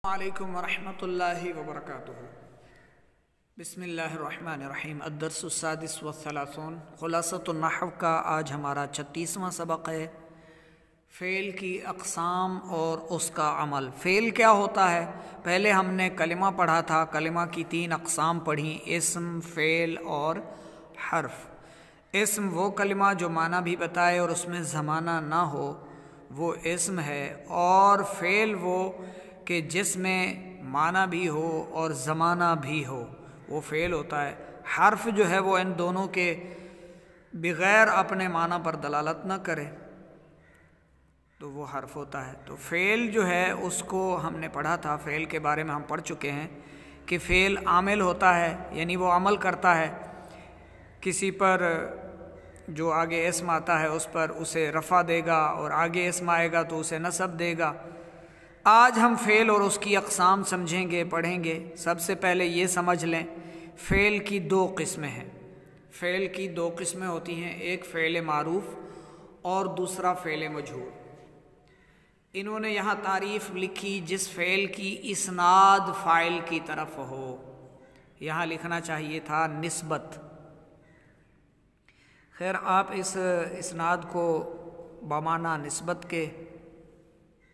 علیکم ورحمۃ اللہ وبرکاتہ۔ بسم اللہ الرحمن الرحیم۔ الدرس السادس والثلاثون، خلاصۃ النحو کا آج ہمارا 36واں سبق ہے۔ فعل کی اقسام اور اس کا عمل۔ فعل کیا ہوتا ہے؟ پہلے ہم نے کلمہ پڑھا تھا، کلمہ کی 3 اقسام پڑھی: اسم، فعل اور حرف۔ اسم وہ کلمہ جو معنی بھی بتائے اور اس میں زمانہ نہ ہو، وہ اسم ہے، اور فعل وہ کہ جس میں معنی بھی ہو اور زمانہ بھی ہو، وہ فعل ہوتا ہے۔ حرف جو ہے وہ ان دونوں کے بغیر اپنے معنی پر دلالت نہ کرے تو وہ حرف ہوتا ہے۔ تو فعل جو ہے اس کو ہم نے پڑھا تھا، فعل کے بارے میں ہم پڑھ چکے ہیں کہ فعل عامل ہوتا ہے، یعنی وہ عمل کرتا ہے کسی پر، جو آگے اسم آتا ہے اس پر اسے رفع دے گا، اور آگے اسم آئے گا تو اسے نصب دے گا۔ آج ہم فعل اور اس کی اقسام سمجھیں گے، پڑھیں گے۔ سب سے پہلے یہ سمجھ لیں، فعل کی 2 قسمیں ہیں۔ فعل کی 2 قسمیں ہوتی ہیں، ایک فعل معروف اور دوسرا فعل مجہول۔ انہوں نے یہاں تعریف لکھی: جس فعل کی اسناد فاعل کی طرف ہو، یہاں لکھنا چاہیے تھا نسبت۔ خیر، آپ اس اسناد کو بمعنی نسبت کے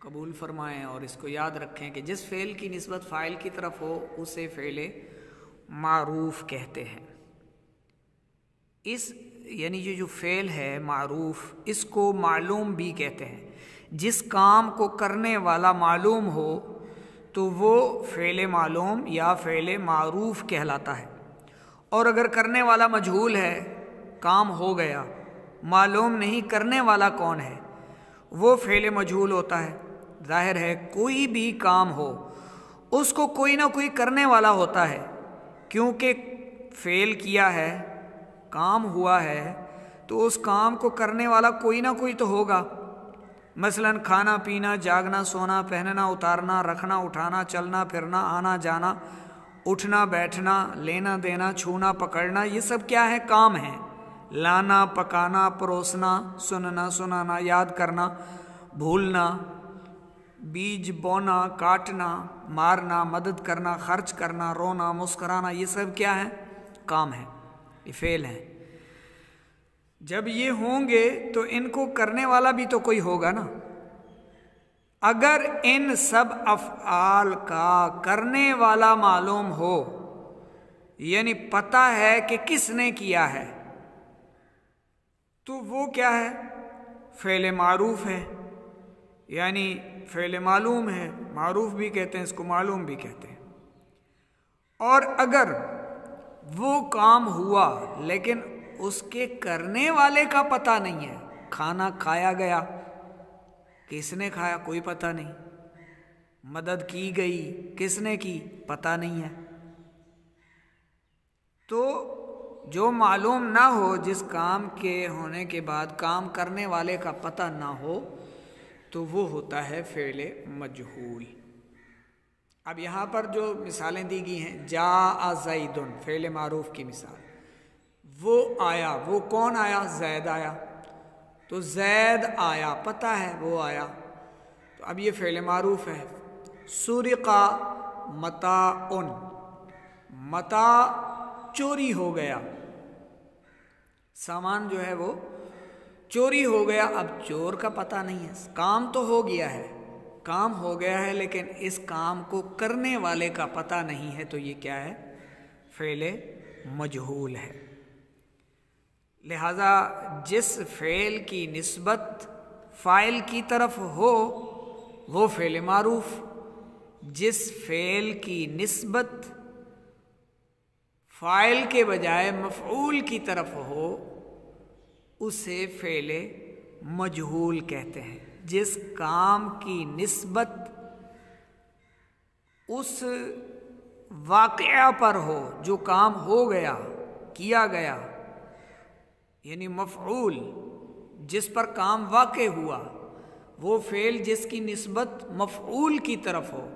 قبول فرمائیں اور اس کو یاد رکھیں کہ جس فعل کی نسبت فاعل کی طرف ہو اسے فعل معروف کہتے ہیں۔ یعنی جو فعل ہے معروف، اس کو معلوم بھی کہتے ہیں۔ جس کام کو کرنے والا معلوم ہو تو وہ فعل معلوم یا فعل معروف کہلاتا ہے، اور اگر کرنے والا مجہول ہے، کام ہو گیا، معلوم نہیں کرنے والا کون ہے، وہ فعل مجہول ہوتا ہے۔ ظاہر ہے کوئی بھی کام ہو اس کو کوئی نہ کوئی کرنے والا ہوتا ہے، کیونکہ فعل کیا ہے، کام ہوا ہے، تو اس کام کو کرنے والا کوئی نہ کوئی تو ہوگا۔ مثلا کھانا پینا، جاگنا سونا، پہننا اتارنا، رکھنا اٹھانا، چلنا پھرنا، آنا جانا، اٹھنا بیٹھنا، لینا دینا، چھونا پکڑنا، یہ سب کیا ہے؟ کام ہے۔ لانا پکانا، پروسنا، سننا سنانا، یاد کرنا، بھولنا، بیج بونا، کاٹنا، مارنا، مدد کرنا، خرچ کرنا، رونا، مسکرانا، یہ سب کیا ہے؟ کام ہے، یہ فعل ہیں۔ جب یہ ہوں گے تو ان کو کرنے والا بھی تو کوئی ہوگا نا۔ اگر ان سب افعال کا کرنے والا معلوم ہو، یعنی پتہ ہے کہ کس نے کیا ہے، تو وہ کیا ہے؟ فعل معروف ہے، یعنی فعل معلوم ہے۔ معروف بھی کہتے ہیں اس کو، معلوم بھی کہتے ہیں۔ اور اگر وہ کام ہوا لیکن اس کے کرنے والے کا پتہ نہیں ہے، کھانا کھایا گیا، کس نے کھایا کوئی پتہ نہیں، مدد کی گئی، کس نے کی پتہ نہیں ہے، تو جو معلوم نہ ہو، جس کام کے ہونے کے بعد کام کرنے والے کا پتہ نہ ہو، تو وہ ہوتا ہے فعل مجہول۔ اب یہاں پر جو مثالیں دی گئی ہیں، جاء زید، فعل معروف کی مثال، وہ آیا، وہ کون آیا؟ زید آیا، تو زید آیا، پتہ ہے وہ آیا، تو اب یہ فعل معروف ہے۔ سرق متاع، متاع چوری ہو گیا، سامان جو ہے وہ چوری ہو گیا۔ اب چور کا پتہ نہیں ہے، کام تو ہو گیا ہے، کام ہو گیا ہے، لیکن اس کام کو کرنے والے کا پتہ نہیں ہے، تو یہ کیا ہے؟ فعل مجہول ہے۔ لہذا جس فعل کی نسبت فاعل کی طرف ہو وہ فعل معروف، جس فعل کی نسبت فاعل کے بجائے مفعول کی طرف ہو اسے فعل مجہول کہتے ہیں۔ جس کام کی نسبت اس واقعہ پر ہو، جو کام ہو گیا، کیا گیا، یعنی مفعول جس پر کام واقع ہوا، وہ فعل جس کی نسبت مفعول کی طرف ہو،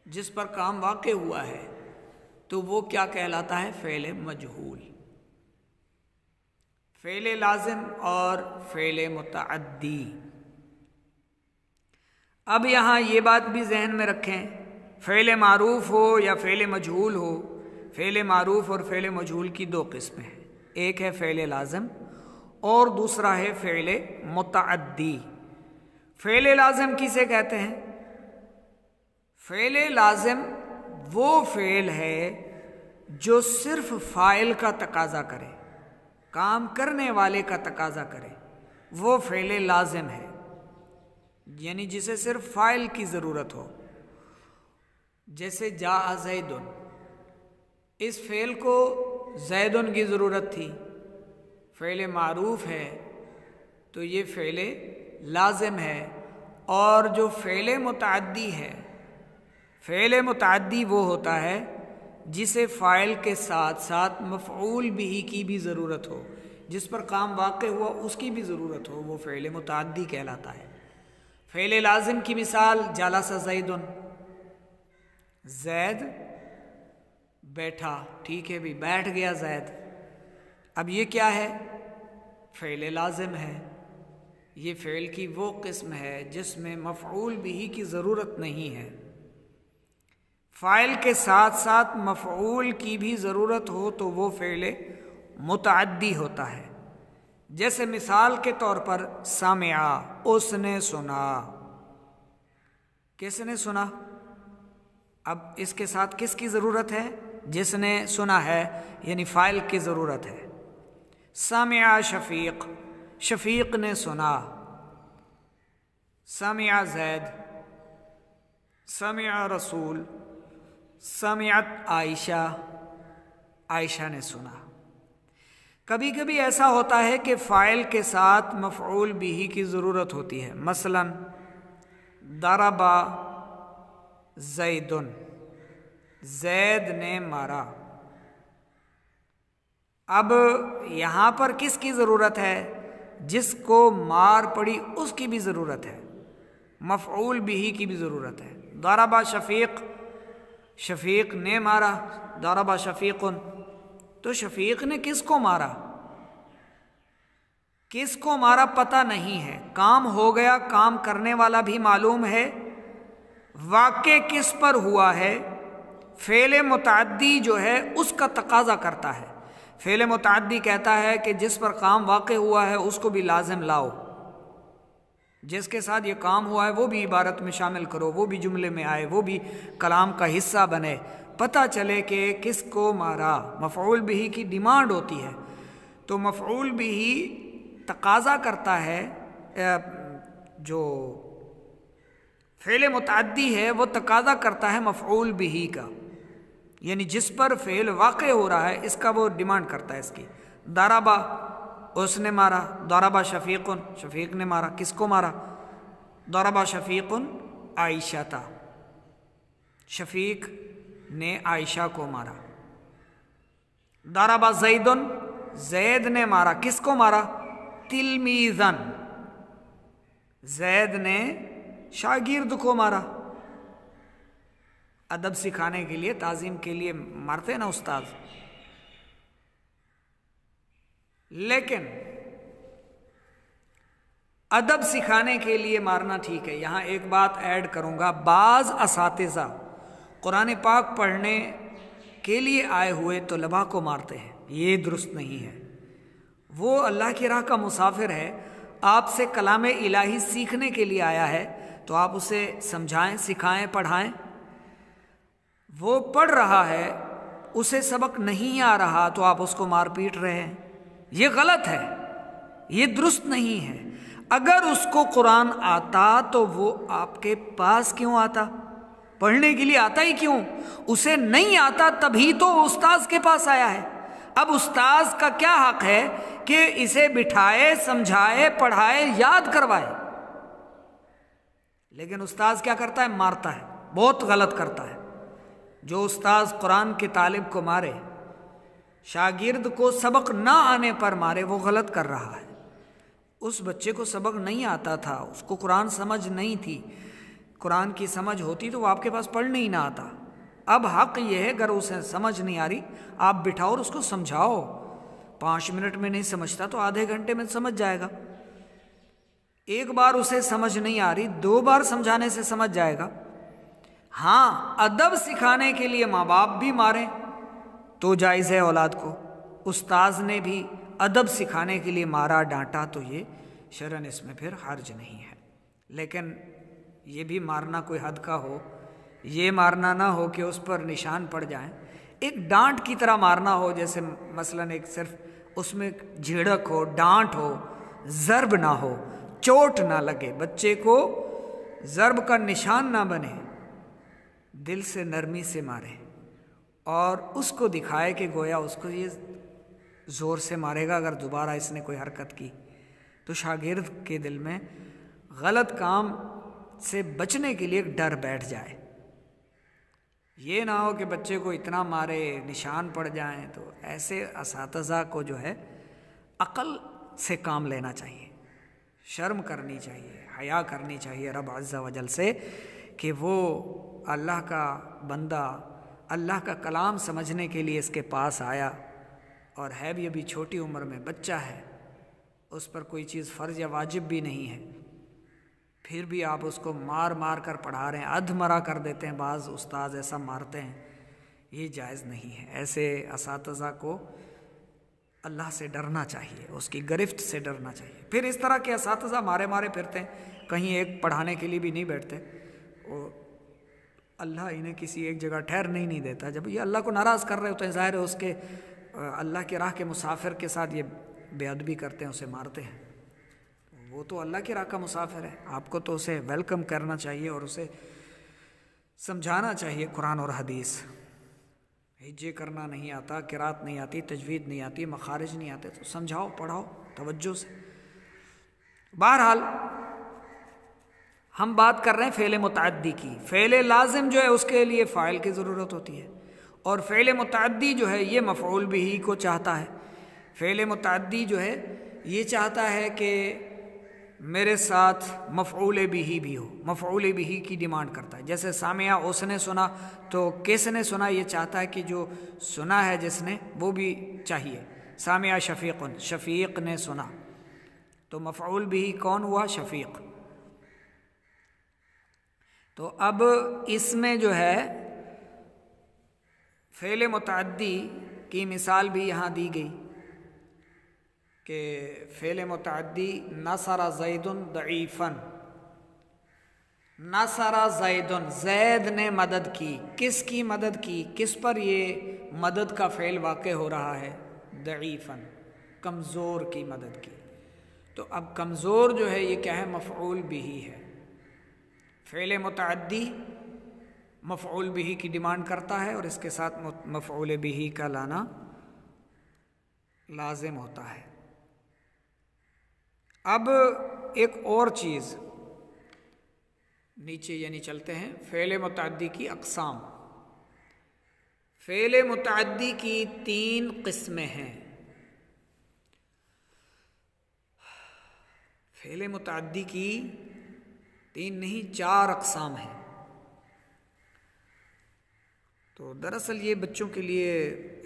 جس پر کام واقع ہوا ہے، تو وہ کیا کہلاتا ہے؟ فعل مجہول۔ فعل لازم اور فعل متعدی۔ اب یہاں یہ بات بھی ذہن میں رکھیں فعل معروف ہو یا فعل مجہول ہو، فعل معروف اور فعل مجہول کی دو قسمیں ہیں، ایک ہے فعل لازم اور دوسرا ہے فعل متعدی۔ فعل لازم کسے کہتے ہیں؟ فعل لازم وہ فعل ہے جو صرف فاعل کا تقاضا کرے، کام کرنے والے کا تقاضا کرے، وہ فعل لازم ہے، یعنی جسے صرف فاعل کی ضرورت ہو۔ جیسے جاء زید، اس فعل کو زیدن کی ضرورت تھی، فعل معروف ہے تو یہ فعل لازم ہے۔ اور جو فعل متعدی ہے، فعل متعدی وہ ہوتا ہے جسے فاعل کے ساتھ ساتھ مفعول بھی کی بھی ضرورت ہو، جس پر کام واقع ہوا اس کی بھی ضرورت ہو، وہ فعل متعدی کہلاتا ہے۔ فعل لازم کی مثال جلس زید، زید بیٹھا، ٹھیک ہے بھی، بیٹھ گیا زید۔ اب یہ کیا ہے؟ فعل لازم ہے۔ یہ فعل کی وہ قسم ہے جس میں مفعول بھی کی ضرورت نہیں ہے، فاعل کے ساتھ ساتھ مفعول کی بھی ضرورت ہو تو وہ فعل متعدی ہوتا ہے۔ جیسے مثال کے طور پر سمع، اس نے سنا۔ کس نے سنا؟ اب اس کے ساتھ کس کی ضرورت ہے؟ جس نے سنا ہے، یعنی فاعل کی ضرورت ہے۔ سمع شفیق، شفیق نے سنا۔ سمع زید، سمع رسول، سمعت عائشہ، عائشہ نے سنا۔ کبھی کبھی ایسا ہوتا ہے کہ فاعل کے ساتھ مفعول بھی کی ضرورت ہوتی ہے، مثلا ضرب زید، زید نے مارا۔ اب یہاں پر کس کی ضرورت ہے؟ جس کو مار پڑی اس کی بھی ضرورت ہے، مفعول بھی کی بھی ضرورت ہے۔ ضرب شفیق، شفیق نے مارا، ضرب شفیق، تو شفیق نے کس کو مارا؟ کس کو مارا پتہ نہیں ہے، کام ہو گیا، کام کرنے والا بھی معلوم ہے، واقع کس پر ہوا ہے؟ فعل متعدی جو ہے اس کا تقاضا کرتا ہے۔ فعل متعدی کہتا ہے کہ جس پر کام واقع ہوا ہے اس کو بھی لازم لاؤ، جس کے ساتھ یہ کام ہوا ہے وہ بھی عبارت میں شامل کرو، وہ بھی جملے میں آئے، وہ بھی کلام کا حصہ بنے، پتہ چلے کہ کس کو مارا۔ مفعول بھی کی ڈیمانڈ ہوتی ہے، تو مفعول بھی تقاضا کرتا ہے، جو فعل متعدی ہے وہ تقاضا کرتا ہے مفعول بھی کا، یعنی جس پر فعل واقع ہو رہا ہے اس کا وہ ڈیمانڈ کرتا ہے اس کی۔ ضرب، اس نے مارا۔ ضرب شفیق، شفیق نے مارا۔ کس کو مارا؟ ضرب شفیق عائشہ، شفیق نے عائشہ کو مارا۔ ضرب زید، زید نے مارا۔ کس کو مارا؟ تلمیذن، زید نے شاگرد کو مارا۔ ادب سکھانے کے لیے، تعظیم کے لیے مارتے نا استاد، لیکن ادب سکھانے کے لیے مارنا ٹھیک ہے۔ یہاں ایک بات ایڈ کروں گا، بعض اساتذہ قرآن پاک پڑھنے کے لیے آئے ہوئے طلباء کو مارتے ہیں، یہ درست نہیں ہے۔ وہ اللہ کی راہ کا مسافر ہے، آپ سے کلام الہی سیکھنے کے لیے آیا ہے تو آپ اسے سمجھائیں، سکھائیں، پڑھائیں۔ وہ پڑھ رہا ہے، اسے سبق نہیں آ رہا تو آپ اس کو مار پیٹ رہے ہیں، یہ غلط ہے، یہ درست نہیں ہے۔ اگر اس کو قرآن آتا تو وہ آپ کے پاس کیوں آتا؟ پڑھنے کے لیے آتا ہی کیوں؟ اسے نہیں آتا تبھی تو وہ استاذ کے پاس آیا ہے۔ اب استاذ کا کیا حق ہے کہ اسے بٹھائے، سمجھائے، پڑھائے، یاد کروائے؟ لیکن استاذ کیا کرتا ہے؟ مارتا ہے، بہت غلط کرتا ہے۔ جو استاذ قرآن کے طالب کو مارے، شاگرد کو سبق نہ آنے پر مارے، وہ غلط کر رہا ہے۔ اس بچے کو سبق نہیں آتا تھا، اس کو قرآن سمجھ نہیں تھی، قرآن کی سمجھ ہوتی تو وہ آپ کے پاس پڑھنے ہی نہ آتا۔ اب حق یہ ہے، اگر اسے سمجھ نہیں آ رہی آپ بٹھاؤ اور اس کو سمجھاؤ۔ 5 منٹ میں نہیں سمجھتا تو آدھے گھنٹے میں سمجھ جائے گا۔ ایک بار اسے سمجھ نہیں آ رہی، 2 بار سمجھانے سے سمجھ جائے گا۔ ہاں ادب سکھانے کے لیے ماں باپ بھی ماریں تو جائز ہے اولاد کو، استاذ نے بھی ادب سکھانے کے لیے مارا ڈانٹا تو یہ شرعاً اس میں پھر حرج نہیں ہے، لیکن یہ بھی مارنا کوئی حد کا ہو، یہ مارنا نہ ہو کہ اس پر نشان پڑ جائیں، ایک ڈانٹ کی طرح مارنا ہو، جیسے مثلاً ایک صرف اس میں جھڑک ہو، ڈانٹ ہو، ضرب نہ ہو، چوٹ نہ لگے، بچے کو ضرب کا نشان نہ بنے، دل سے نرمی سے مارے اور اس کو دکھائے کہ گویا اس کو یہ زور سے مارے گا اگر دوبارہ اس نے کوئی حرکت کی تو شاگرد کے دل میں غلط کام سے بچنے کے لیے ایک ڈر بیٹھ جائے۔ یہ نہ ہو کہ بچے کو اتنا مارے نشان پڑ جائیں، تو ایسے اساتذہ کو جو ہے عقل سے کام لینا چاہیے، شرم کرنی چاہیے، حیا کرنی چاہیے رب عز و جل سے کہ وہ اللہ کا بندہ اللہ کا کلام سمجھنے کے لیے اس کے پاس آیا اور ہے بھی ابھی چھوٹی عمر میں بچہ ہے، اس پر کوئی چیز فرض یا واجب بھی نہیں ہے، پھر بھی آپ اس کو مار مار کر پڑھا رہے ہیں، ادھ مرا کر دیتے ہیں، بعض استاذ ایسا مارتے ہیں، یہ جائز نہیں ہے۔ ایسے اساتذہ کو اللہ سے ڈرنا چاہیے، اس کی گرفت سے ڈرنا چاہیے۔ پھر اس طرح کے اساتذہ مارے مارے پھرتے ہیں، کہیں ایک پڑھانے کے لیے بھی نہیں بیٹھتے، اور اللہ انہیں کسی ایک جگہ ٹھہرنے ہی نہیں دیتا۔ جب یہ اللہ کو ناراض کر رہے ہوتے ہیں، ظاہر ہے اس کے اللہ کی راہ کے مسافر کے ساتھ یہ بے ادبی کرتے ہیں، اسے مارتے ہیں، وہ تو اللہ کی راہ کا مسافر ہے، آپ کو تو اسے ویلکم کرنا چاہیے اور اسے سمجھانا چاہیے قرآن اور حدیث۔ ہجے کرنا نہیں آتا، قرات نہیں آتی، تجوید نہیں آتی، مخارج نہیں آتے، تو سمجھاؤ، پڑھاؤ توجہ سے۔ بہرحال ہم بات کر رہے ہیں فعل متعدی کی۔ فعل لازم جو ہے اس کے لیے فاعل کی ضرورت ہوتی ہے، اور فعل متعدی جو ہے یہ مفعول بہ کو چاہتا ہے۔ فعل متعدی جو ہے یہ چاہتا ہے کہ میرے ساتھ مفعول بہ بھی ہو، مفعول بہ کی ڈیمانڈ کرتا ہے۔ جیسے سامعہ اس نے سنا، تو کس نے سنا یہ چاہتا ہے کہ جو سنا ہے جس نے وہ بھی چاہیے۔ سامعہ شفیق، شفیق نے سنا، تو مفعول بہ کون ہوا؟ شفیق۔ تو اب اس میں جو ہے فعل متعدی کی مثال بھی یہاں دی گئی کہ فعل متعدی نصر زید ضعیفا، نصر زید، زید نے مدد کی، کس کی مدد کی؟ کس پر یہ مدد کا فعل واقع ہو رہا ہے؟ ضعیفا، کمزور کی مدد کی۔ تو اب کمزور جو ہے یہ کیا ہے؟ مفعول بہ ہے۔ فعل متعدی مفعول بہ کی ڈیمانڈ کرتا ہے اور اس کے ساتھ مفعول بہ کا لانا لازم ہوتا ہے۔ اب ایک اور چیز نیچے یعنی چلتے ہیں، فعل متعدی کی اقسام۔ فعل متعدی کی 3 قسمیں ہیں۔ فعل متعدی کی 3 نہیں 4 اقسام ہیں۔ تو دراصل یہ بچوں کے لیے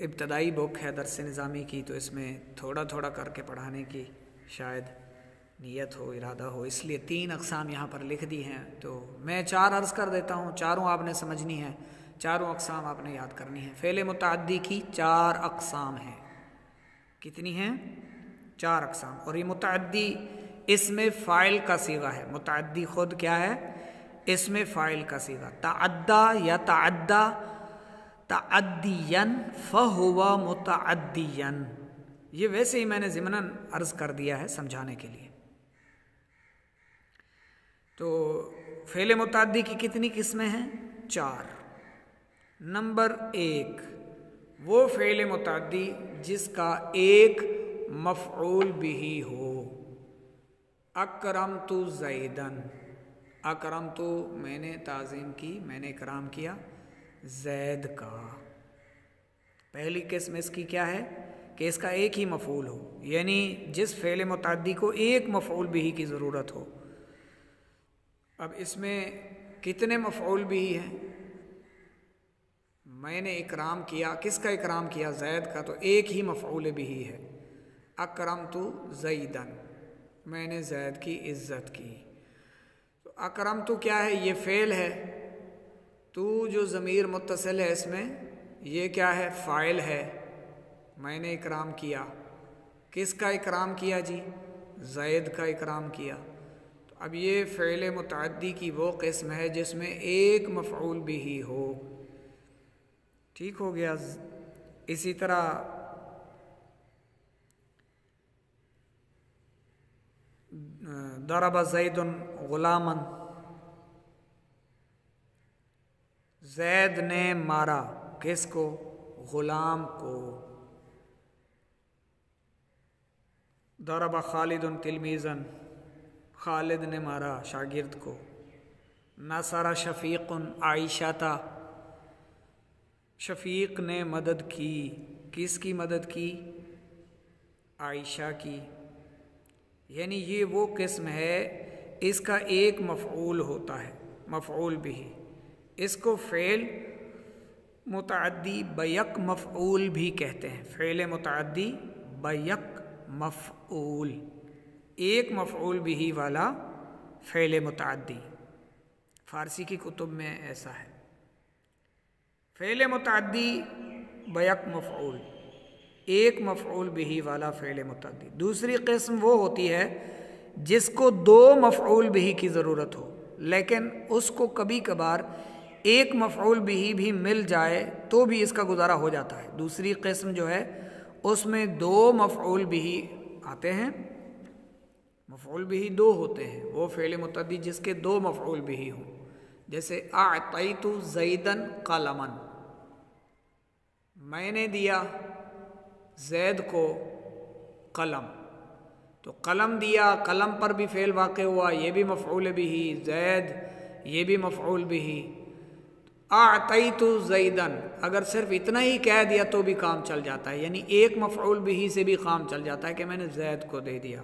ابتدائی بک ہے درس نظامی کی، تو اس میں تھوڑا تھوڑا کر کے پڑھانے کی شاید نیت ہو، ارادہ ہو، اس لیے 3 اقسام یہاں پر لکھ دی ہیں۔ تو میں 4 عرض کر دیتا ہوں، چاروں آپ نے سمجھنی ہے، چاروں اقسام آپ نے یاد کرنی ہے۔ فعل متعدی کی 4 اقسام ہیں۔ کتنی ہیں؟ 4 اقسام۔ اور یہ متعدی اسم فاعل کا صیغہ ہے۔ متعدی خود کیا ہے؟ اسم فاعل کا صیغہ۔ تعدی یا تعدی تعدیاً فہو متعدیاً، یہ ویسے ہی میں نے ضمناً عرض کر دیا ہے سمجھانے کے لیے۔ تو فعل متعدی کی کتنی قسمیں ہیں؟ 4۔ نمبر 1، وہ فعل متعدی جس کا ایک مفعول بہ ہو۔ اکرمت زیدن، اکرمت میں نے تعظیم کی، میں نے اکرام کیا زید کا۔ پہلی قسم اس کی کیا ہے کہ اس کا ایک ہی مفعول ہو، یعنی جس فعل متعدی کو ایک مفعول بہ کی ضرورت ہو۔ اب اس میں کتنے مفعول بہ ہیں؟ میں نے اکرام کیا، کس کا اکرام کیا؟ زید کا، تو ایک ہی مفعول بہ ہے۔ اکرمت زیدن، میں نے زید کی عزت کی۔ تو اکرمت کیا ہے؟ یہ فعل ہے، تو جو ضمیر متصل ہے اس میں یہ کیا ہے؟ فاعل ہے. میں نے اکرام کیا. کس کا اکرام کیا جی؟ زید کا اکرام کیا. تو اب یہ فعل متعدی کی وہ قسم ہے جس میں ایک مفعول بھی ہو. ٹھیک ہو گیا. اسی طرح ضرب زید غلاما، زید نے مارا کس کو؟ غلام کو. ضرب خالد تلمیذا، خالد نے مارا شاگرد کو. نصر شفیق عائشہ، شفیق نے مدد کی. کس کی مدد کی؟ عائشہ کی. یعنی یہ وہ قسم ہے اس کا ایک مفعول ہوتا ہے، مفعول بھی. اس کو فعل متعدی بیک مفعول بھی کہتے ہیں. فعل متعدی بیک مفعول، ایک مفعول بھی والا فعل متعدی. فارسی کی کتب میں ایسا ہے. فعل متعدی بیک مفعول، ایک مفعول بھی والا فعل متعدی. دوسری قسم وہ ہوتی ہے جس کو دو مفعول بھی کی ضرورت ہو، لیکن اس کو کبھی کبھار ایک مفعول بھی مل جائے تو بھی اس کا گزارا ہو جاتا ہے. دوسری قسم جو ہے اس میں دو مفعول بھی آتے ہیں. مفعول بھی دو ہوتے ہیں. وہ فعل متعدی جس کے دو مفعول بھی ہوں، جیسے اعطیت زیدن قلما، میں نے دیا زید کو قلم. تو قلم دیا، قلم پر بھی فعل واقع ہوا، یہ بھی مفعول بھی. زید یہ بھی مفعول بھی. اعطیت زیدن اگر صرف اتنا ہی کہہ دیا تو بھی کام چل جاتا ہے. یعنی ایک مفعول بھی سے بھی کام چل جاتا ہے کہ میں نے زید کو دے دیا.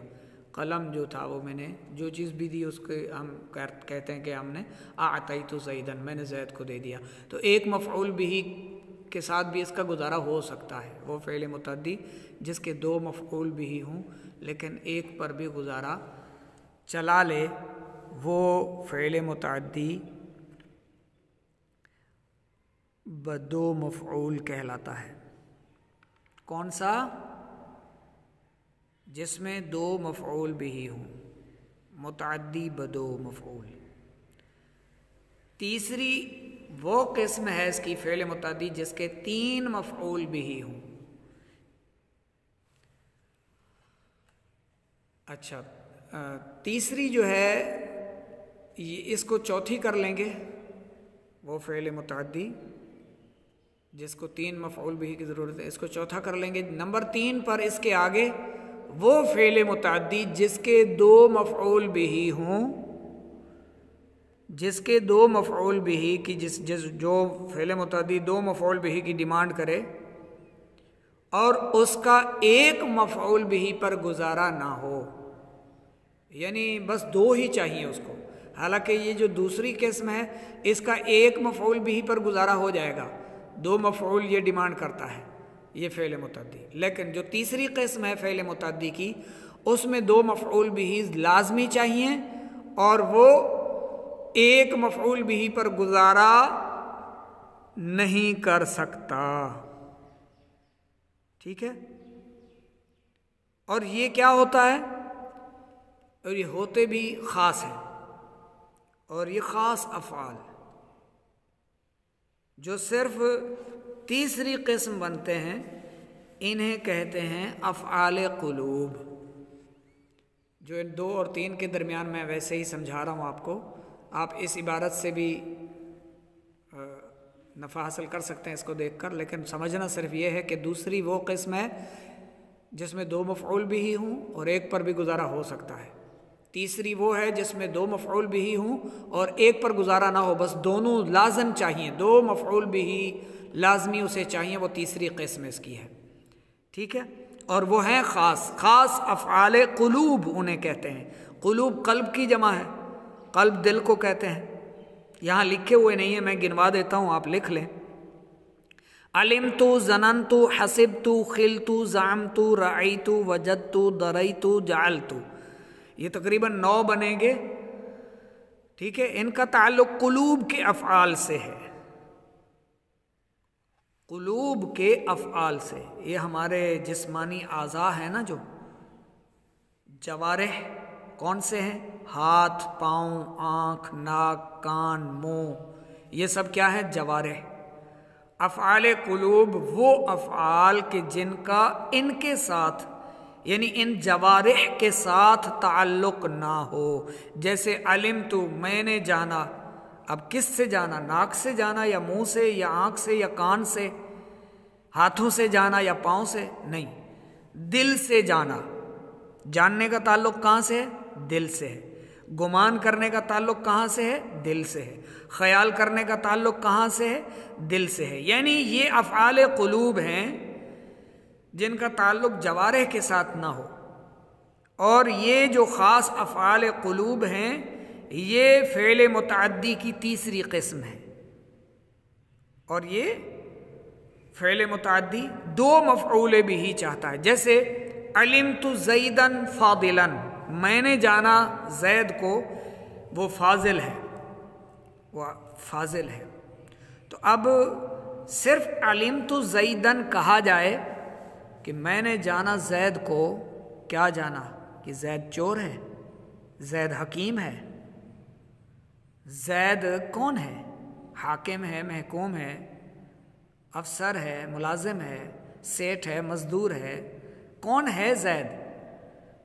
قلم جو تھا وہ میں نے جو چیز بھی دی اس کے ہم کہتے ہیں کہ ہم نے اعطیت زیدن، میں نے زید کو دے دیا. تو ایک مفعول بھی کے ساتھ بھی اس کا گزارا ہو سکتا ہے. وہ فعل متعدی جس کے دو مفعول بھی ہوں لیکن ایک پر بھی گزارا چلا لے، وہ فعل متعدی بدو مفعول کہلاتا ہے. کون سا؟ جس میں دو مفعول بھی ہوں، متعدی بدو مفعول. تیسری وہ قسم ہے اس کی فعل متعدی جس کے تین مفعول بھی ہوں. اچھا، تیسری جو ہے اس کو چوتھی کر لیں گے. وہ فعل متعدی جس کو تین مفعول بھی کی ضرورت ہے اس کو چوتھا کر لیں گے. نمبر 3 پر اس کے آگے وہ فعل متعدی جس کے دو مفعول بھی ہوں، جس کے دو مفعول بھی کی جو فعل متعدی دو مفعول بھی کی ڈیمانڈ کرے اور اس کا ایک مفعول بھی پر گزارا نہ ہو. یعنی بس دو ہی چاہیے اس کو. حالانکہ یہ جو دوسری قسم ہے اس کا ایک مفعول بھی پر گزارا ہو جائے گا، دو مفعول یہ ڈیمانڈ کرتا ہے یہ فعل متعدی. لیکن جو تیسری قسم ہے فعل متعدی کی اس میں دو مفعول بھی لازمی چاہیے اور وہ ایک مفعول بھی پر گزارا نہیں کر سکتا. ٹھیک ہے؟ اور یہ کیا ہوتا ہے؟ اور یہ ہوتے بھی خاص ہیں، اور یہ خاص افعال جو صرف تیسری قسم بنتے ہیں انہیں کہتے ہیں افعال قلوب. جو 2 اور 3 کے درمیان میں ویسے ہی سمجھا رہا ہوں آپ کو. آپ اس عبارت سے بھی نفع حاصل کر سکتے ہیں اس کو دیکھ کر، لیکن سمجھنا صرف یہ ہے کہ دوسری وہ قسم ہے جس میں دو مفعول بھی ہوں اور ایک پر بھی گزارا ہو سکتا ہے. تیسری وہ ہے جس میں دو مفعول بھی ہوں اور ایک پر گزارا نہ ہو، بس دونوں لازم چاہیے، دو مفعول بھی لازمی اسے چاہیے. وہ تیسری قسم اس کی ہے. ٹھیک ہے؟ اور وہ ہیں خاص افعال قلوب انہیں کہتے ہیں. قلوب قلب کی جمع ہے، قلب دل کو کہتے ہیں. یہاں لکھے ہوئے نہیں ہیں، میں گنوا دیتا ہوں، آپ لکھ لیں. علمت، ظننت، حسبت، خلت، زعمت، رأیت، وجدت، دريت، جعلت. یہ تقریباً 9 بنیں گے. ٹھیک ہے؟ ان کا تعلق قلوب کے افعال سے ہے. قلوب کے افعال سے، یہ ہمارے جسمانی اعضاء ہیں نا، جو جوارح کون سے ہیں؟ ہاتھ، پاؤں، آنکھ، ناک، کان، منہ، یہ سب کیا ہے؟ جوارح۔ افعال قلوب وہ افعال کہ جن کا ان کے ساتھ، یعنی ان جوارح کے ساتھ تعلق نہ ہو، جیسے علمت، میں نے جانا۔ اب کس سے جانا؟ ناک سے جانا یا منہ سے یا آنکھ سے یا کان سے؟ ہاتھوں سے جانا یا پاؤں سے؟ نہیں، دل سے جانا۔ جاننے کا تعلق کہاں سے ہے؟ دل سے ہے۔ گمان کرنے کا تعلق کہاں سے ہے؟ دل سے ہے۔ خیال کرنے کا تعلق کہاں سے ہے؟ دل سے ہے۔ یعنی یہ افعال قلوب ہیں جن کا تعلق جوارح کے ساتھ نہ ہو، اور یہ جو خاص افعال قلوب ہیں یہ فعل متعدی کی تیسری قسم ہے، اور یہ فعل متعدی دو مفعول بھی چاہتا ہے۔ جیسے علمت زیدن فاضلا، میں نے جانا زید کو، وہ فاضل ہے، وہ فاضل ہے۔ تو اب صرف علمت زیدن کہا جائے کہ میں نے جانا زید کو، کیا جانا؟ کہ زید چور ہے، زید حکیم ہے، زید کون ہے؟ حاکم ہے، محکوم ہے، افسر ہے، ملازم ہے، سیٹھ ہے، مزدور ہے، کون ہے زید؟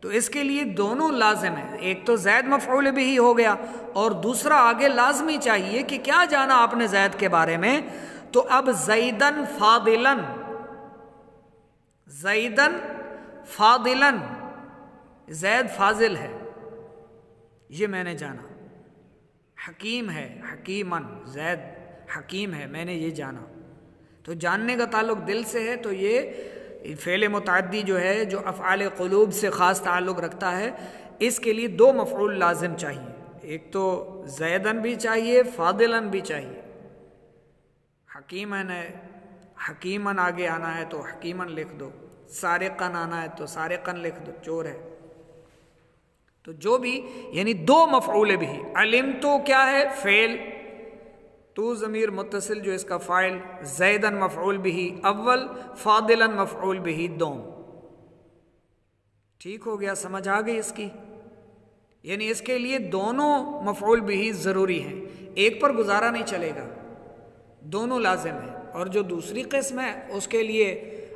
تو اس کے لیے دونوں لازم ہیں، ایک تو زید مفعول بھی ہو گیا، اور دوسرا آگے لازمی چاہیے کہ کیا جانا آپ نے زید کے بارے میں؟ تو اب زیدن فاضلن، زیدن فاضلن، زید فاضل ہے، یہ میں نے جانا۔ حکیم ہے، حکیمن، زید حکیم ہے، میں نے یہ جانا۔ تو جاننے کا تعلق دل سے ہے، تو یہ فعل متعدی جو ہے، جو افعال قلوب سے خاص تعلق رکھتا ہے، اس کے لیے دو مفعول لازم چاہیے، ایک تو زیدن بھی چاہیے، فاضلن بھی چاہیے۔ حکیمن ہے، حکیمن آگے آنا ہے تو حکیمن لکھ دو، سارقن آنا ہے تو سارقن لکھ دو، چور ہے۔ تو جو بھی، یعنی دو مفعول بھی۔ علم تو کیا ہے؟ فعل، تو ضمیر متصل جو اس کا فاعل، زیدن مفعول بھی اول، فاضلن مفعول بھی دوم۔ ٹھیک ہو گیا؟ سمجھ آ گئی اس کی؟ یعنی اس کے لیے دونوں مفعول بھی ضروری ہیں، ایک پر گزارا نہیں چلے گا، دونوں لازم ہیں۔ اور جو دوسری قسم ہے اس کے لیے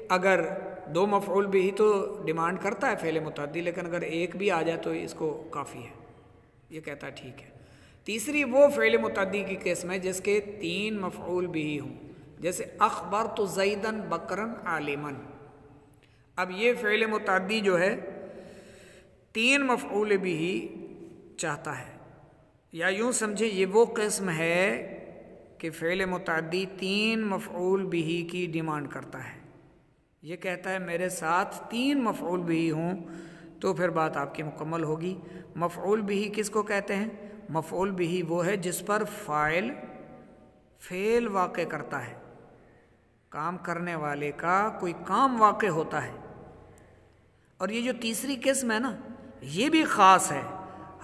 اگر دو مفعول بھی تو ڈیمانڈ کرتا ہے فعل متعدی، لیکن اگر ایک بھی آ جائے تو اس کو کافی ہے، یہ کہتا ہے ٹھیک ہے۔ تیسری وہ فعل متعدی کی قسم ہے جس کے تین مفعول بھی ہوں، جیسے اخبرت زیدن بکرن عالمن۔ اب یہ فعل متعدی جو ہے تین مفعول بھی چاہتا ہے، یا یوں سمجھے یہ وہ قسم ہے کہ فعل متعدی تین مفعول بھی کی ڈیمانڈ کرتا ہے۔ یہ کہتا ہے میرے ساتھ تین مفعول بھی ہوں تو پھر بات آپ کی مکمل ہوگی۔ مفعول بھی کس کو کہتے ہیں؟ مفعول بھی وہ ہے جس پر فاعل فعل واقع کرتا ہے، کام کرنے والے کا کوئی کام واقع ہوتا ہے۔ اور یہ جو تیسری قسم ہے نا، یہ بھی خاص ہے،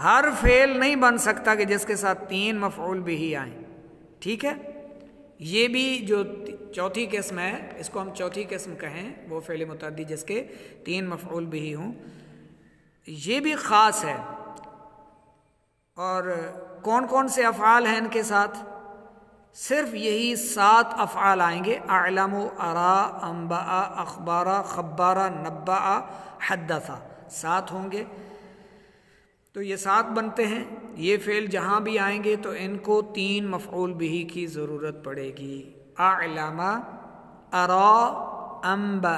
ہر فعل نہیں بن سکتا کہ جس کے ساتھ تین مفعول بھی آئیں، ٹھیک ہے؟ یہ بھی جو چوتھی قسم ہے، اس کو ہم چوتھی قسم کہیں، وہ فعل متعدی جس کے تین مفعول بھی ہوں، یہ بھی خاص ہے۔ اور کون کون سے افعال ہیں ان کے ساتھ؟ صرف یہی 7 افعال آئیں گے، اعلم، ارا، انبأ، اخبارا، خبارا، نبأ، حدثا، 7 ہوں گے۔ تو یہ 7 بنتے ہیں۔ یہ فعل جہاں بھی آئیں گے تو ان کو 3 مفعول بھی کی ضرورت پڑے گی، اعلم، ارا، انبأ،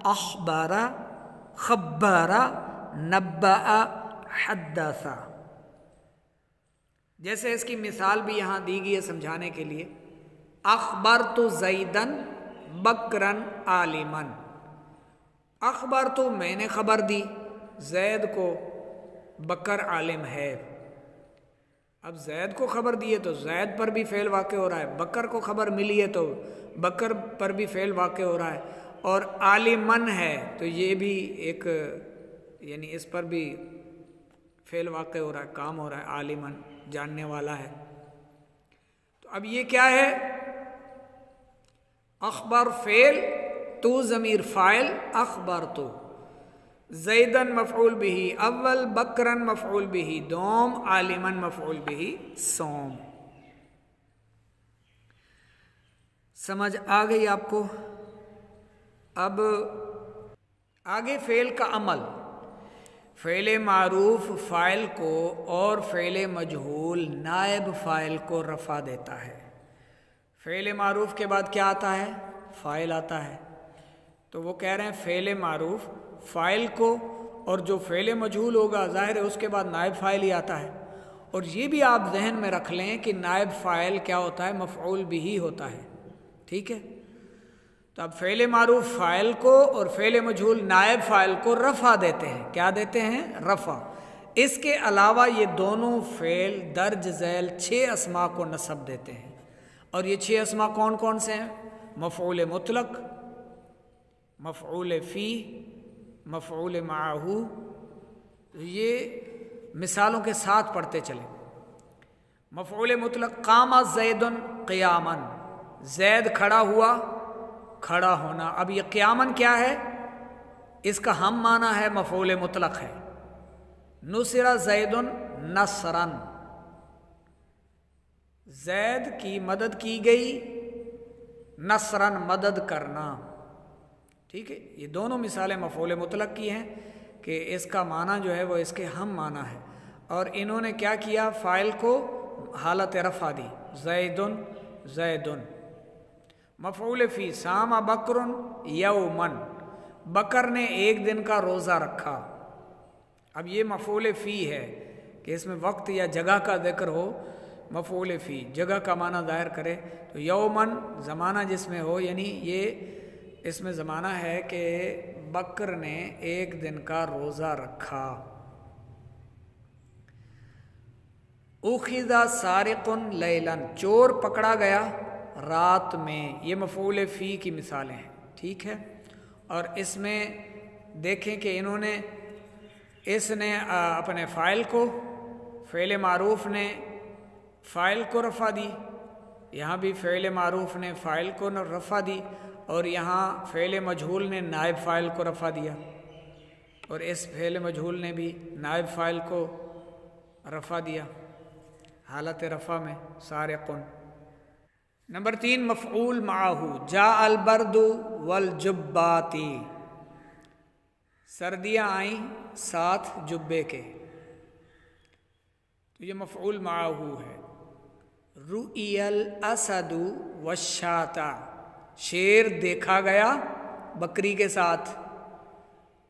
اخبر، خبر، نبأ، حدثا۔ جیسے اس کی مثال بھی یہاں دی گئی ہے سمجھانے کے لیے، اخبرت زیدن بکرن عالمن۔ اخبرت، میں نے خبر دی زید کو، بکر عالم ہے۔ اب زید کو خبر دی ہے تو زید پر بھی فعل واقع ہو رہا ہے، بکر کو خبر ملی ہے تو بکر پر بھی فعل واقع ہو رہا ہے، اور عالمن ہے تو یہ بھی ایک، یعنی اس پر بھی فعل واقع ہو رہا ہے، کام ہو رہا ہے، عالمن، جاننے والا ہے۔ تو اب یہ کیا ہے؟ اخبر فعل، تو ضمیر فاعل، اخبر تو، زیدن مفعول به اول، بکرن مفعول به دوم، عالمن مفعول به سوم۔ سمجھ آ گئی آپ کو؟ اب آگے فعل کا عمل، فعل معروف فاعل کو اور فعل مجہول نائب فاعل کو رفع دیتا ہے۔ فعل معروف کے بعد کیا آتا ہے؟ فاعل آتا ہے۔ تو وہ کہہ رہے ہیں فعل معروف فاعل کو، اور جو فعل مجہول ہوگا ظاہر ہے اس کے بعد نائب فاعل ہی آتا ہے۔ اور یہ بھی آپ ذہن میں رکھ لیں کہ نائب فاعل کیا ہوتا ہے؟ مفعول بھی ہوتا ہے، ٹھیک ہے؟ تو اب فعل معروف فاعل کو اور فعل مجہول نائب فاعل کو رفع دیتے ہیں۔ کیا دیتے ہیں؟ رفع۔ اس کے علاوہ یہ دونوں فعل درج ذیل 6 اسماء کو نصب دیتے ہیں، اور یہ 6 اسماء کون کون سے ہیں؟ مفعول مطلق، مفعول فی، مفعول معہ۔ یہ مثالوں کے ساتھ پڑھتے چلیں۔ مفعول مطلق، قام زید قیاما، زید کھڑا ہوا، کھڑا ہونا۔ اب یہ قیامن کیا ہے؟ اس کا ہم معنی ہے مفعول مطلق ہے۔ نصر زید نصرا، زید کی مدد کی گئی، نصرا مدد کرنا، ٹھیک ہے؟ یہ دونوں مثالیں مفعول مطلق کی ہیں کہ اس کا معنی جو ہے وہ اس کے ہم معنی ہے، اور انہوں نے کیا کیا؟ فاعل کو حالت رفع دی، زیدن زیدن۔ مفعول فی، صام بکر یومن، بکر نے ایک دن کا روزہ رکھا۔ اب یہ مفعول فی ہے کہ اس میں وقت یا جگہ کا ذکر ہو، مفعول فی جگہ کا معنی ظاہر کرے، تو یومن زمانہ جس میں ہو، یعنی یہ اس میں زمانہ ہے کہ بکر نے ایک دن کا روزہ رکھا۔ اخذ سارق لیلا، چور پکڑا گیا رات میں۔ یہ مفعول فی کی مثالیں ہیں، ٹھیک ہے؟ اور اس میں دیکھیں کہ انہوں نے اس نے اپنے فاعل کو، فعل معروف نے فاعل کو رفع دی، یہاں بھی فعل معروف نے فاعل کو رفع دی، اور یہاں فعل مجہول نے نائب فاعل کو رفع دیا، اور اس فعل مجہول نے بھی نائب فاعل کو رفع دیا حالت رفع میں، سارقن۔ نمبر 3 مفعول معہ، جاء البرد والجبات، سردیاں آئیں ساتھ جبے کے، تو یہ مفعول معہ ہے۔ رؤی الاسد والشاۃ، شیر دیکھا گیا بکری کے ساتھ،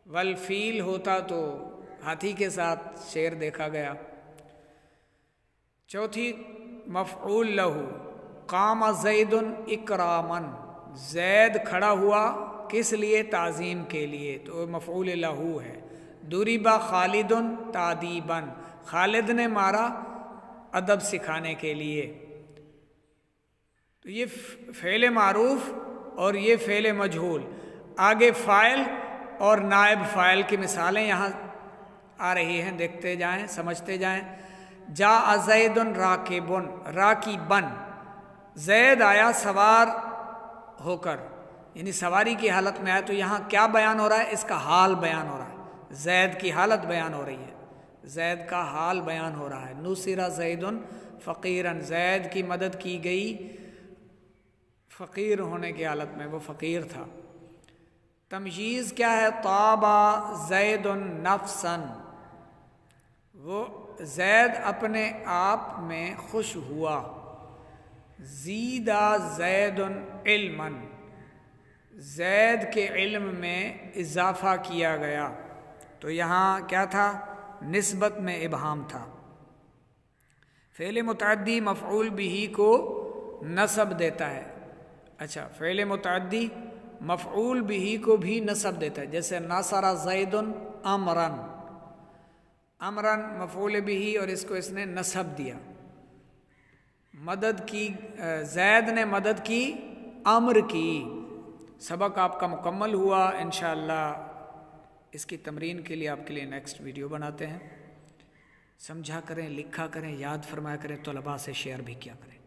والفیل ہوتا تو ہاتھی کے ساتھ شیر دیکھا گیا۔ چوتھی مفعول لہ، قام زید اکراما، زید کھڑا ہوا کس لیے؟ تعظیم کے لیے، تو مفعول لہ ہے۔ ضرب خالد تادیبا، خالد نے مارا ادب سکھانے کے لیے۔ تو یہ فعل معروف اور یہ فعل مجہول، آگے فاعل اور نائب فاعل کی مثالیں یہاں آ رہی ہیں، دیکھتے جائیں سمجھتے جائیں۔ جاء زید راکبن، راکبن، زید آیا سوار ہو کر، یعنی سواری کی حالت میں آیا، تو یہاں کیا بیان ہو رہا ہے؟ اس کا حال بیان ہو رہا ہے، زید کی حالت بیان ہو رہی ہے، زید کا حال بیان ہو رہا ہے۔ نصر زید فقیرا، زید کی مدد کی گئی فقیر ہونے کی حالت میں، وہ فقیر تھا۔ تمجیز کیا ہے؟ طاب زید نفسا، وہ زید اپنے آپ میں خوش ہوا۔ زید زید علما، زید کے علم میں اضافہ کیا گیا، تو یہاں کیا تھا؟ نسبت میں ابہام تھا۔ فعل متعدی مفعول بھی کو نصب دیتا ہے۔ اچھا، فعل متعدی مفعول بھی کو بھی نصب دیتا ہے، جیسے ناصر زید امرن، امرن مفعول بھی، اور اس کو اس نے نصب دیا۔ مدد کی، زید نے مدد کی امر کی۔ سبق آپ کا مکمل ہوا، انشاءاللہ اس کی تمرین کے لیے آپ کے لیے نیکسٹ ویڈیو بناتے ہیں۔ سمجھا کریں، لکھا کریں، یاد فرمایا کریں، طلباء سے شیئر بھی کیا کریں۔